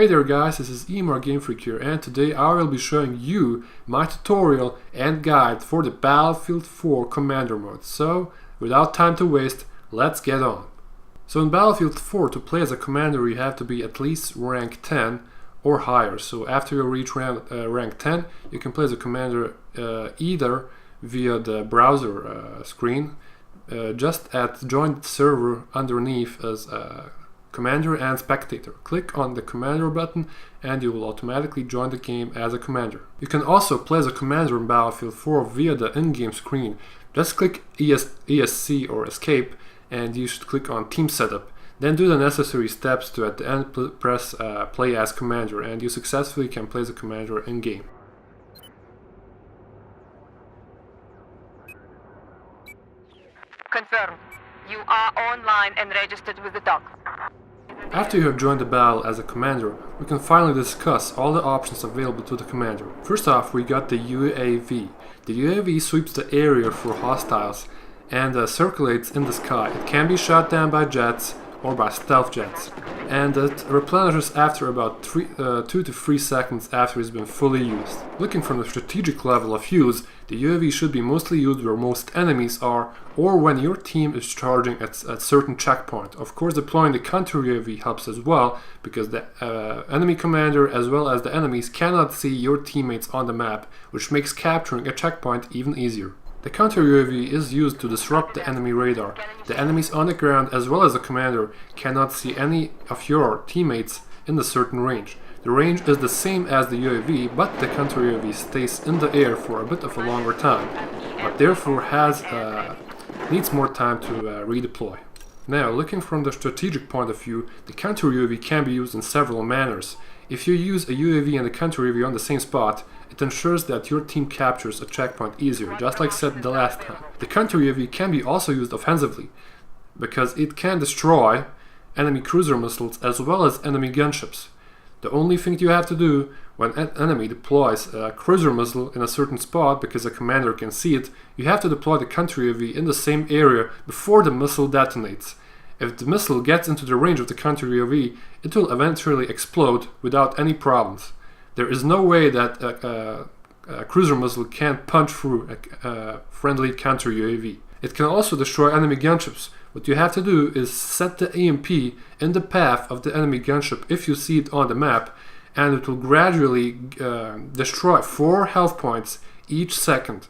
Hey there guys, this is EMRGameFreak here, and today I will be showing you my tutorial and guide for the Battlefield 4 Commander mode. So, without time to waste, let's get on. So in Battlefield 4, to play as a commander you have to be at least rank 10 or higher. So after you reach rank 10, you can play as a commander either via the browser screen, just at join server underneath as commander and spectator. Click on the commander button and you will automatically join the game as a commander. You can also play as a commander in Battlefield 4 via the in-game screen. Just click ESC or escape and you should click on team setup. Then do the necessary steps to at the end press play as commander, and you successfully can play as a commander in game. Confirmed. You are online and registered with the doc. After you have joined the battle as a commander, we can finally discuss all the options available to the commander. First off, we got the UAV. The UAV sweeps the area for hostiles and circulates in the sky. It can be shot down by jets or by stealth jets, and it replenishes after about 2 to 3 seconds after it's been fully used. Looking from the strategic level of use, the UAV should be mostly used where most enemies are, or when your team is charging at a certain checkpoint. Of course, deploying the counter UAV helps as well, because the enemy commander as well as the enemies cannot see your teammates on the map, which makes capturing a checkpoint even easier. The counter UAV is used to disrupt the enemy radar. The enemies on the ground as well as the commander cannot see any of your teammates in a certain range. The range is the same as the UAV, but the counter UAV stays in the air for a bit of a longer time, but therefore needs more time to redeploy. Now, looking from the strategic point of view, the counter UAV can be used in several manners. If you use a UAV and a counter UAV on the same spot, it ensures that your team captures a checkpoint easier, just like said the last time. The counter UAV can be also used offensively, because it can destroy enemy cruiser missiles as well as enemy gunships. The only thing you have to do when an enemy deploys a cruiser missile in a certain spot, because a commander can see it, you have to deploy the counter UAV in the same area before the missile detonates. If the missile gets into the range of the counter UAV, it will eventually explode without any problems. There is no way that a cruiser missile can punch through a friendly counter UAV. It can also destroy enemy gunships. What you have to do is set the EMP in the path of the enemy gunship if you see it on the map, and it will gradually destroy 4 health points each second.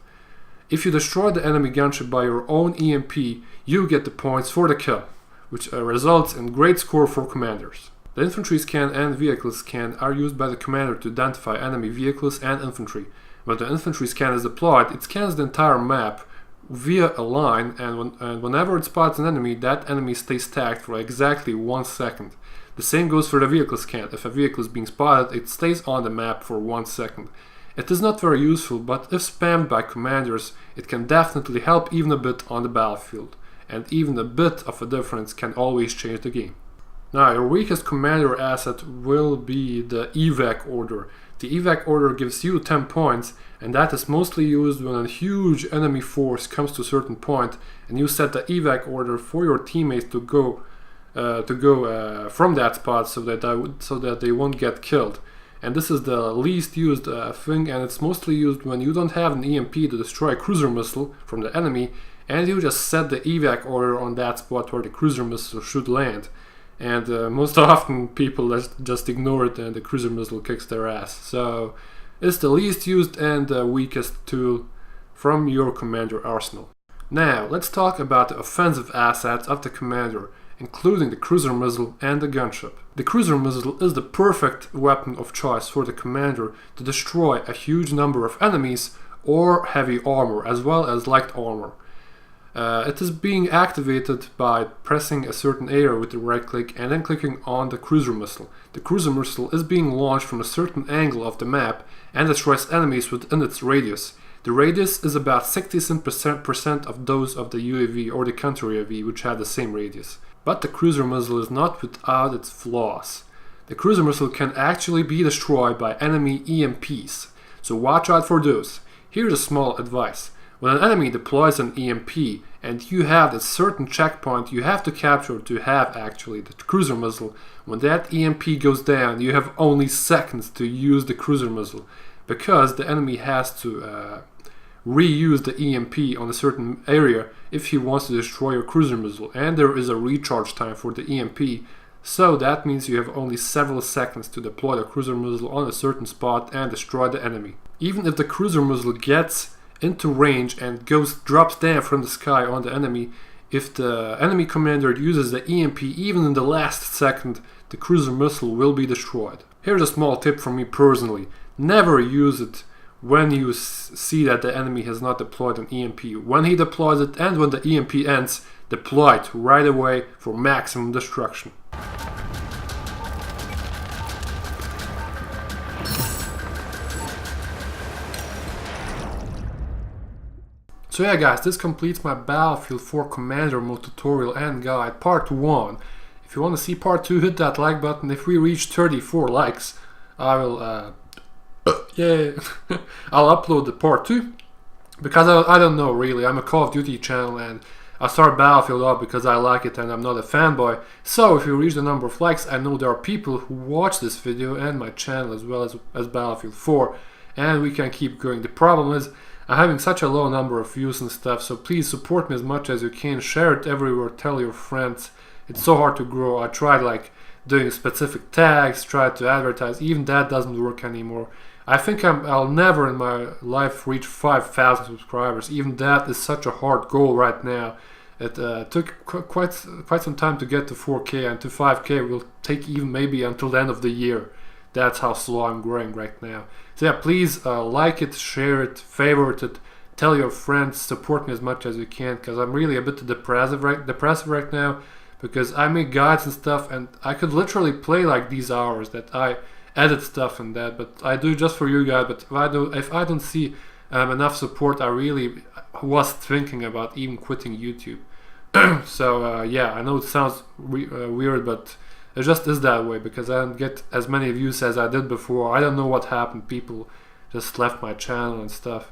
If you destroy the enemy gunship by your own EMP, you get the points for the kill, which results in great score for commanders. The infantry scan and vehicle scan are used by the commander to identify enemy vehicles and infantry. When the infantry scan is deployed, it scans the entire map via a line, and whenever it spots an enemy, that enemy stays tagged for exactly 1 second. The same goes for the vehicle scan. If a vehicle is being spotted, it stays on the map for 1 second. It is not very useful, but if spammed by commanders, it can definitely help even a bit on the battlefield. And even a bit of a difference can always change the game. Now, your weakest commander asset will be the Evac order. The Evac order gives you 10 points, and that is mostly used when a huge enemy force comes to a certain point, and you set the Evac order for your teammates to go from that spot so that they won't get killed. And this is the least used thing, and it's mostly used when you don't have an EMP to destroy a cruiser missile from the enemy, and you just set the Evac order on that spot where the cruiser missile should land. And most often people just ignore it and the cruiser missile kicks their ass. So it's the least used and the weakest tool from your commander arsenal. Now let's talk about the offensive assets of the commander, including the cruiser missile and the gunship. The cruiser missile is the perfect weapon of choice for the commander to destroy a huge number of enemies or heavy armor as well as light armor. It is being activated by pressing a certain area with the right click and then clicking on the cruiser missile. The cruiser missile is being launched from a certain angle of the map and destroys enemies within its radius. The radius is about 67% of those of the UAV or the counter UAV, which have the same radius. But the cruiser missile is not without its flaws. The cruiser missile can actually be destroyed by enemy EMPs, so watch out for those. Here's a small advice. When an enemy deploys an EMP and you have a certain checkpoint you have to capture to have actually the cruiser missile. When that EMP goes down, you have only seconds to use the cruiser missile, because the enemy has to reuse the EMP on a certain area if he wants to destroy your cruiser missile, and there is a recharge time for the EMP, so that means you have only several seconds to deploy the cruiser missile on a certain spot and destroy the enemy. Even if the cruiser missile gets into range and drops down from the sky on the enemy, if the enemy commander uses the EMP even in the last second, the cruiser missile will be destroyed. Here's a small tip from me personally: never use it when you see that the enemy has not deployed an EMP. When he deploys it and when the EMP ends, deploy it right away for maximum destruction. So yeah guys, this completes my Battlefield 4 Commander mode tutorial and guide part 1. If you want to see part 2, hit that like button. If we reach 34 likes, I will yeah, I'll upload the part 2, because I don't know really, I'm a Call of Duty channel and I start Battlefield up because I like it and I'm not a fanboy. So if you reach the number of likes, I know there are people who watch this video and my channel as well as Battlefield 4, and we can keep going. The problem is I'm having such a low number of views and stuff, so please support me as much as you can, share it everywhere, tell your friends. It's so hard to grow. I tried like doing specific tags, tried to advertise, even that doesn't work anymore. I think I'll never in my life reach 5,000 subscribers. Even that is such a hard goal right now. It took quite some time to get to 4K, and to 5K will take even maybe until the end of the year. That's how slow I'm growing right now. So yeah, please like it, share it, favorite it, tell your friends, support me as much as you can, because I'm really a bit depressive right now, because I make guides and stuff and I could literally play like these hours that I edit stuff and that, but I do just for you guys. But if I don't see enough support, I really was thinking about even quitting YouTube. So yeah, I know it sounds weird, but it just is that way, because I don't get as many views as I did before. I don't know what happened. People just left my channel and stuff.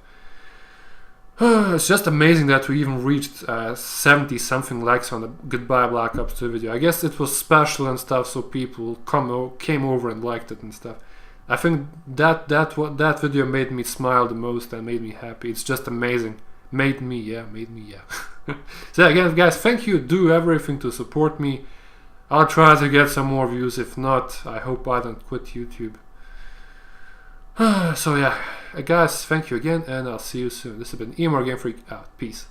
It's just amazing that we even reached 70 something likes on the Goodbye Black Ops 2 video. I guess it was special and stuff, so people came over and liked it and stuff. I think that video made me smile the most and made me happy. It's just amazing. Made me, yeah. So again, guys, thank you. Do everything to support me. I'll try to get some more views. If not, I hope I don't quit YouTube. So yeah, guys, thank you again, and I'll see you soon. This has been EMRGameFreak out. Peace.